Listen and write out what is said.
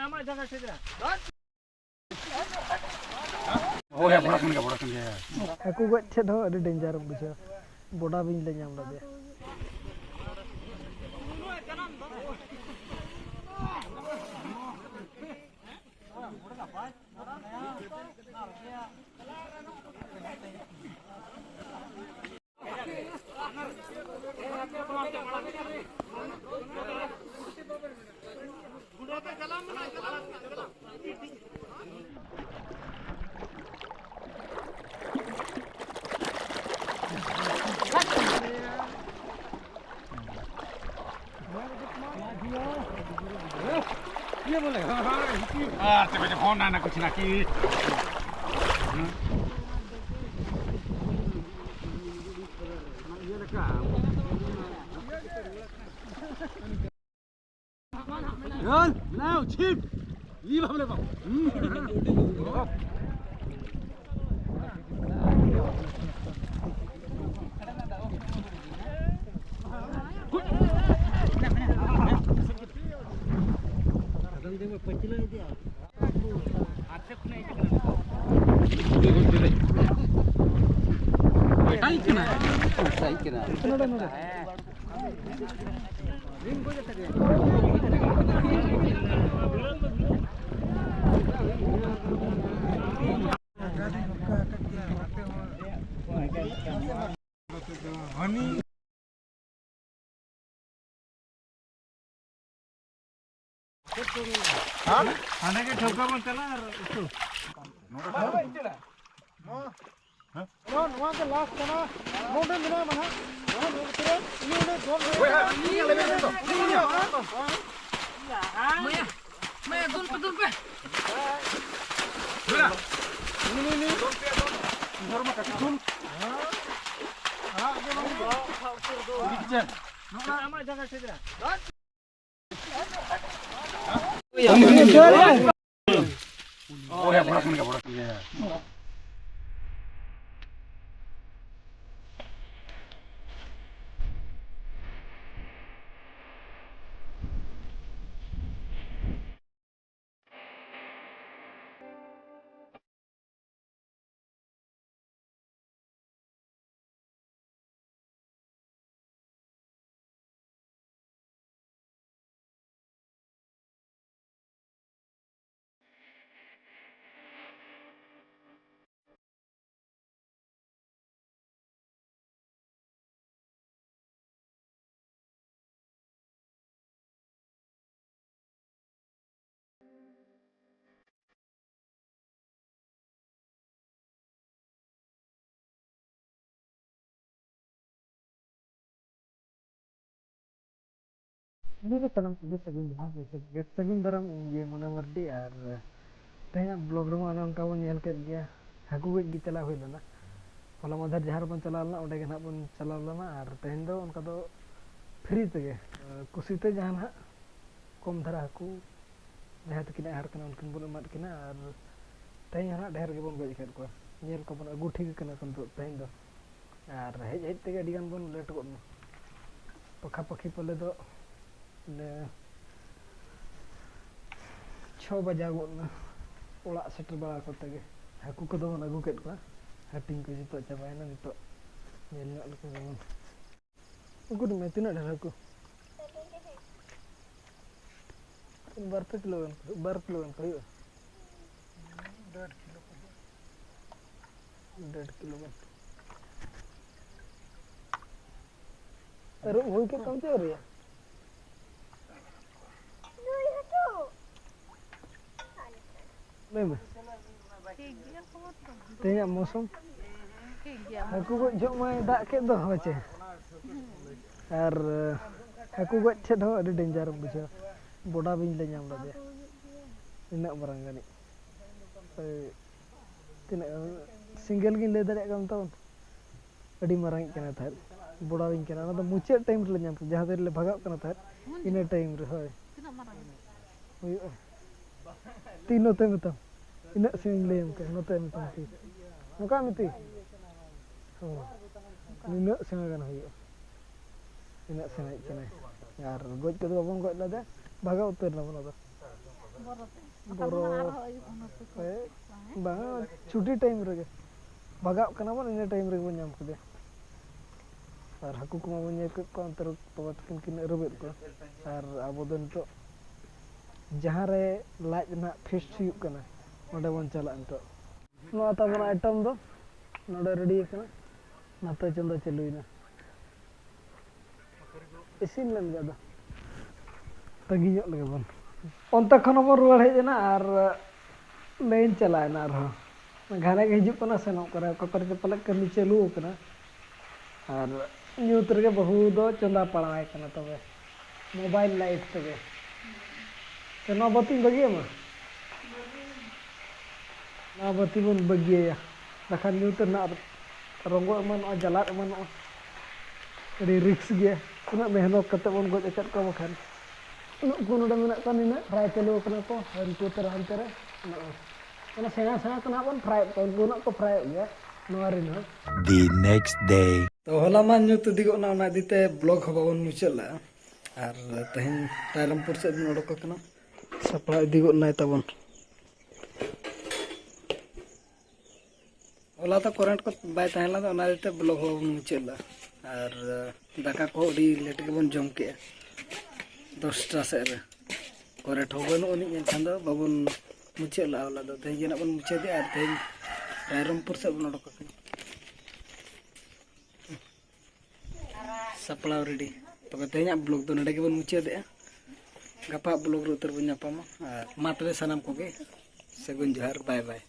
Oh ya, bodoh kan ya. Aku gak cedok ada danger bisa. Bodoh bin le nyam dia. Ah, te voy a poner una cocina aquí. Yun, now, chip. Leave him level. आने के ठोका मत चला इसको no वहां के last चला मोटे मिला मना वहां उतरे ये ने जोर ये ले ले मैं दुल पे बोला नहीं घर में कटी सुन हां ये नो किचन नो हमारी जगह से जरा Oh ya, bodoh kan ya. Ini tanam segini dalam ये mana वर्दी यार तैयार ब्लॉग रूम आना उनका वो नियल कर दिया हाकू गई गीत चला हुई ना वाला मधर जहाँ बन चला ना उड़े के ना बन चला ना और तैयार दो उनका तो फ्री तके कुसीते जहाँ ना कम धरा हाकू जहाँ तक किन्हें हार करना उनके बोले मत किन्हें और तैयार ना ढेर के बन गई कर को नियल को बन अगूठी के करना संतो तैयार दो और हेज तके डिगान बन लेट को पखा पखी पले दो 6 बजा गोना ओड़ा सेटर बड़ा करते गे हाकू को दो अगू केट को हाटिंग को जितो चाबायना नितो नेल नो लके जमन उगु में तिना ढेर हाकू 12 किलो को 1.5 किलो अरे वो के कम से रे नहीं तैयार मौसम हाकू को जो मैं दाग के दो बचे और हाकू को छे दो अड़ी डेंजर बुझा बोडा बिन ले नाम लदे इना मरंग गनी तिना सिंगल गिन ले दारे कम तो अड़ी मरंग कना था बोडा बिन कना ना तो मुचे टाइम रे नाम जहां दे ले भगाव कना था इन टाइम रे होय तिना मरंग तीनों ते मत इन सिंग ले हमके नते मत ती मुका मिती हो इन सिंग गन होय इन सिंग चने यार गोज के बन गोज लदे भागा उतर ना बना Boro bang cuti time rege bagak kana bon ina time rege nyam kede ar haku kuma bonya ke counter pawat kin robet ko ar abo do nito jahan re laaj na fish huyuk kana onde bon chala nito no ata bon item do node ready kana nata chanda chaluina isin len gada tagi nyok lage bon onta khana bon ruar hej na ar lain chala na ar घाने के हिजुक कना सेनो करे ककर के पलक कमी चालू कना और न्यूज रे बहु दो चंदा पड़ाय कना तबे मोबाइल लाइट तबे तना बत्ती बगिए म ना बत्ती बन बगिए या रखन न्यूज ना रंगो मन और जलात मन रे रिक्स गे कुना मेहनत कते बन गज एचत को बखन कुनो डे मेना कनिना ट्राई चालू कना को हंतो तर हंतरे Karena saya kenapa fry tahun guna ko fry ya nuarin ha The next day. तो हलामान जो तो दिगो ना दीते ब्लॉग हबावन मुचला और तहन रायरमपुर से नोडक कना सप्लाई दिगो ना तबन होला तो करंट को बाय तहला तो ना दीते ब्लॉग हबावन मुचला और दाका को डी लेट के बन जम के 10टा से रे करंट होबन उनी एनखान दो बाबन मुचला होला दो तहन बन मुचे दे और तहन रायरमपुर से नोडक कना सप्लाई रेडी तो तेना ब्लॉग तो नडे के बन मुचे दे गपा ब्लॉग रे उतर बन नापामा मा तबे सनम कोगे सगुन जोहार बाय बाय।